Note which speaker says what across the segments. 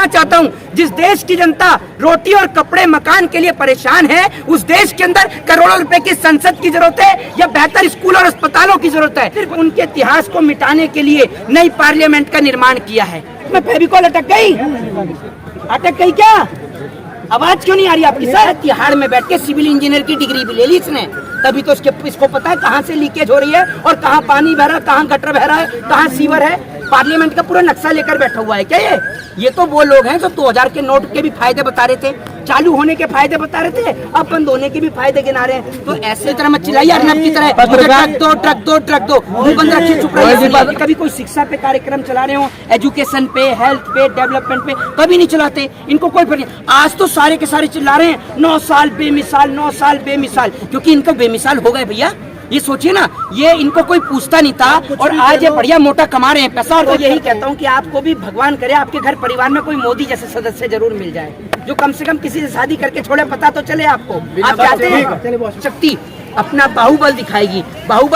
Speaker 1: चाहता हूँ, जिस देश की जनता रोटी और कपड़े मकान के लिए परेशान है, उस देश के अंदर करोड़ों रुपए की संसद की जरूरत है या बेहतर स्कूल और अस्पतालों की जरूरत है। सिर्फ उनके इतिहास को मिटाने के लिए नई पार्लियामेंट का निर्माण किया है। मैं फेविकॉल अटक गई क्या? आवाज क्यों नहीं आ रही आपकी? सर तिहाड़ में बैठ के सिविल इंजीनियर की डिग्री भी ले ली इसने, तभी तो इसको पता है कहाँ से लीकेज हो रही है और कहाँ पानी बह रहा है, कहाँ गटर बह रहा है, कहाँ सीवर है। पार्लियामेंट का पूरा नक्शा लेकर बैठा हुआ है क्या ये तो वो लोग हैं जो 2000 के नोट के भी फायदे बता रहे थे, चालू होने के फायदे बता रहे थे, अब बंद होने के भी फायदे गिना रहे हैं। तो ऐसे तरह मत चिल्लाइए अर्नब की तरह, ट्रक दो मुंह बंद रखिए, चुप रहिए। कभी कोई शिक्षा पे कार्यक्रम चला रहे हो, एजुकेशन पे, हेल्थ पे, डेवलपमेंट पे, कभी नहीं चलाते, इनको कोई फर्क नहीं। आज तो सारे के सारे चिल्ला रहे हैं 9 साल बेमिसाल, 9 साल बेमिसाल, क्योंकि इनको बेमिसाल हो गए भैया। ये सोचिए ना, ये इनको कोई पूछता नहीं था और आज ये बढ़िया मोटा कमा रहे हैं पैसा। और तो यही कहता हूँ कि आपको भी भगवान करे आपके घर परिवार में कोई मोदी जैसे सदस्य जरूर मिल जाए, जो कम से कम किसी से शादी करके छोड़े, पता तो चले आपको। आप चाहते हैं शक्ति अपना बाहुबल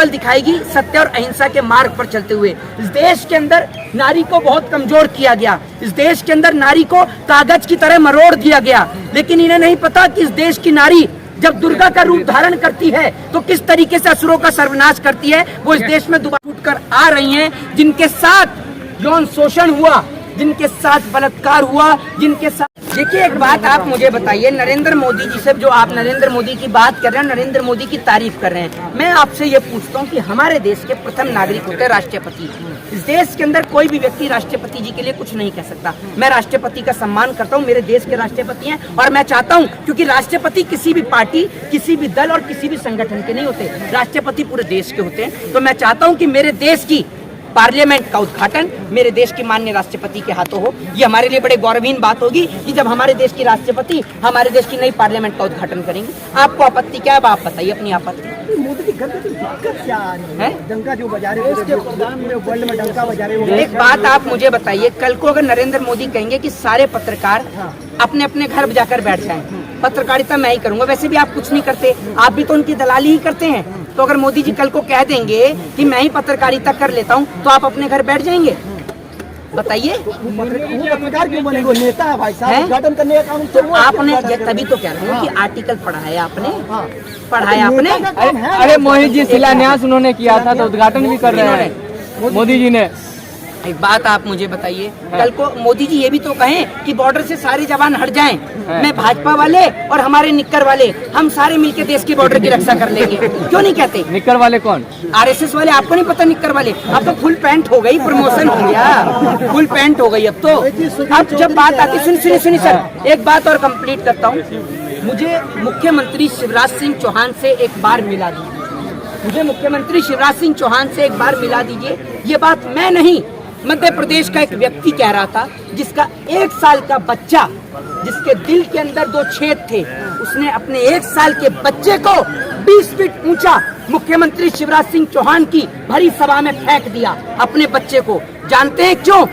Speaker 1: दिखाएगी सत्य और अहिंसा के मार्ग पर चलते हुए। इस देश के अंदर नारी को बहुत कमजोर किया गया, इस देश के अंदर नारी को कागज की तरह मरोड़ दिया गया, लेकिन इन्हें नहीं पता कि इस देश की नारी जब दुर्गा का रूप धारण करती है तो किस तरीके से असुरों का सर्वनाश करती है। वो इस देश में दोबारा उठ कर आ रही हैं, जिनके साथ यौन शोषण हुआ, जिनके साथ बलात्कार हुआ, जिनके साथ। देखिए एक बात आप मुझे बताइए, नरेंद्र मोदी जी से जो आप नरेंद्र मोदी की बात कर रहे हैं, नरेंद्र मोदी की तारीफ कर रहे हैं, मैं आपसे ये पूछता हूँ कि हमारे देश के प्रथम नागरिक होते हैं राष्ट्रपति। इस देश के अंदर कोई भी व्यक्ति राष्ट्रपति जी के लिए कुछ नहीं कह सकता। मैं राष्ट्रपति का सम्मान करता हूँ, मेरे देश के राष्ट्रपति हैं, और मैं चाहता हूँ, क्योंकि राष्ट्रपति किसी भी पार्टी, किसी भी दल और किसी भी संगठन के नहीं होते, राष्ट्रपति पूरे देश के होते हैं। तो मैं चाहता हूँ कि मेरे देश की पार्लियामेंट का उद्घाटन मेरे देश के माननीय राष्ट्रपति के हाथों हो। ये हमारे लिए बड़े गौरवहीन बात होगी कि जब हमारे देश की राष्ट्रपति हमारे देश की नई पार्लियामेंट का उद्घाटन करेंगे। आपको आपत्ति क्या है? आप बताइए अपनी आपत्ति।
Speaker 2: मोदी की घर में दिक्कत क्या आ रही है? डंका जो बजा रहे हैं, वर्ल्ड में डंका बजा रहे हैं।
Speaker 1: एक बात आप मुझे बताइए, कल को अगर नरेंद्र मोदी कहेंगे कि सारे पत्रकार अपने अपने घर जाकर बैठ जाएं, पत्रकारिता मैं ही करूंगा, वैसे भी आप कुछ नहीं करते, आप भी तो उनकी दलाली ही करते हैं। तो अगर मोदी जी कल को कह देंगे कि मैं ही पत्रकारिता कर लेता हूं, तो आप अपने घर बैठ जाएंगे? बताइए।
Speaker 2: पत्रकार क्यों बनेंगे? नेता है भाई साहब, उद्घाटन करने का काम तो
Speaker 1: आपने, तभी तो कह रहा हूँ कि आर्टिकल पढ़ा है आपने।
Speaker 3: अरे मोहित जी शिलान्यास उन्होंने किया था तो उद्घाटन भी कर रहे हैं मोदी जी ने।
Speaker 1: एक बात आप मुझे बताइए, कल को मोदी जी ये भी तो कहें कि बॉर्डर से सारे जवान हट जाएं, मैं भाजपा वाले और हमारे निक्कर वाले हम सारे मिलके देश की बॉर्डर की रक्षा कर लेंगे। क्यों नहीं कहते?
Speaker 3: निक्कर वाले कौन?
Speaker 1: आरएसएस वाले। आपको नहीं पता निक्कर वाले? अब तो फुल पैंट हो गई, प्रमोशन हो गया, फुल पैंट हो गई अब तो। अब जब बात आती, सुनिए सर, एक बात और कंप्लीट करता हूँ। मुझे मुख्यमंत्री शिवराज सिंह चौहान से एक बार मिला दीजिए, मुझे मुख्यमंत्री शिवराज सिंह चौहान से एक बार मिला दीजिए। ये बात मैं नहीं, मध्य प्रदेश का एक व्यक्ति कह रहा था, जिसका 1 साल का बच्चा, जिसके दिल के अंदर 2 छेद थे, उसने अपने 1 साल के बच्चे को 20 फीट ऊंचा मुख्यमंत्री शिवराज सिंह चौहान की भरी सभा में फेंक दिया अपने बच्चे को। जानते हैं क्यों?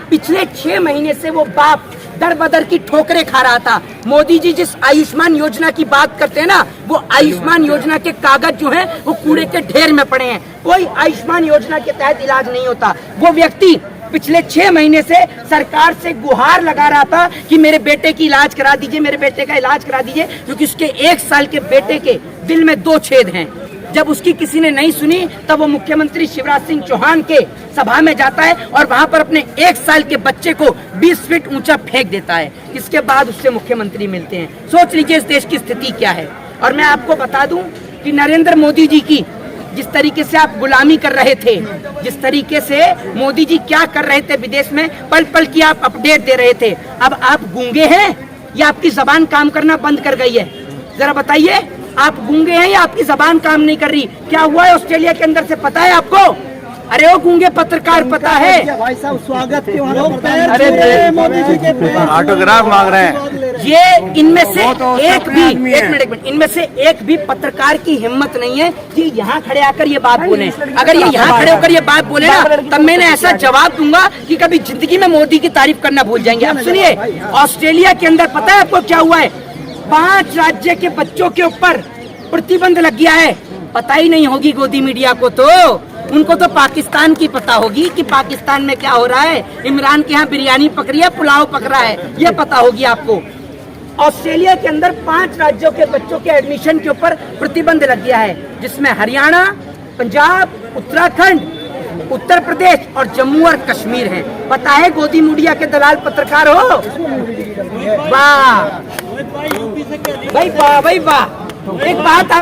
Speaker 1: पिछले 6 महीने से वो बाप दर बदर की ठोकरें खा रहा था। मोदी जी जिस आयुष्मान योजना की बात करते हैं ना, वो आयुष्मान योजना के कागज जो हैं वो कूड़े के ढेर में पड़े हैं। कोई आयुष्मान योजना के तहत इलाज नहीं होता। वो व्यक्ति पिछले 6 महीने से सरकार से गुहार लगा रहा था कि मेरे बेटे की इलाज करा दीजिए, मेरे बेटे का इलाज करा दीजिए, क्योंकि उसके 1 साल के बेटे के दिल में 2 छेद हैं। जब उसकी किसी ने नहीं सुनी, तब वो मुख्यमंत्री शिवराज सिंह चौहान के सभा में जाता है और वहां पर अपने 1 साल के बच्चे को 20 फीट ऊंचा फेंक देता है। इसके बाद उससे मुख्यमंत्री मिलते हैं। सोच लीजिए इस देश की स्थिति क्या है। और मैं आपको बता दूं कि नरेंद्र मोदी जी की जिस तरीके से आप गुलामी कर रहे थे, जिस तरीके से मोदी जी क्या कर रहे थे विदेश में, पल पल की आप अपडेट दे रहे थे, अब आप गूंगे हैं या आपकी जबान काम करना बंद कर गई है? जरा बताइए, आप गूंगे हैं या आपकी जबान काम नहीं कर रही? क्या हुआ है ऑस्ट्रेलिया के अंदर से पता है आपको? अरे वो गूंगे पत्रकार पता है?
Speaker 2: भाई साहब स्वागत क्यों?
Speaker 3: अरे
Speaker 2: मोदी जी के
Speaker 3: ऑटोग्राफ मांग रहे हैं।
Speaker 1: ये इनमें से एक मिनट, इनमें से एक भी पत्रकार की हिम्मत नहीं है कि यहाँ खड़े आकर ये बात बोले। अगर ये यहाँ खड़े होकर ये बात बोले ना, तब मैंने ऐसा जवाब दूंगा कि कभी जिंदगी में मोदी की तारीफ करना भूल जाएंगे। अब सुनिए, ऑस्ट्रेलिया के अंदर पता है आपको क्या हुआ है? 5 राज्य के बच्चों के ऊपर प्रतिबंध लग गया है। पता ही नहीं होगी गोदी मीडिया को तो उनको तो पाकिस्तान की पता होगी कि पाकिस्तान में क्या हो रहा है। इमरान के यहाँ बिरयानी पक रही है, पुलाव पक रहा है, ये पता होगी आपको। ऑस्ट्रेलिया के अंदर 5 राज्यों के बच्चों के एडमिशन के ऊपर प्रतिबंध लग गया है, जिसमें हरियाणा, पंजाब, उत्तराखंड, उत्तर प्रदेश और जम्मू और कश्मीर है। पता है गोदी मीडिया के दलाल पत्रकार हो? वाह भाई वाह भाई वाह। एक बात आप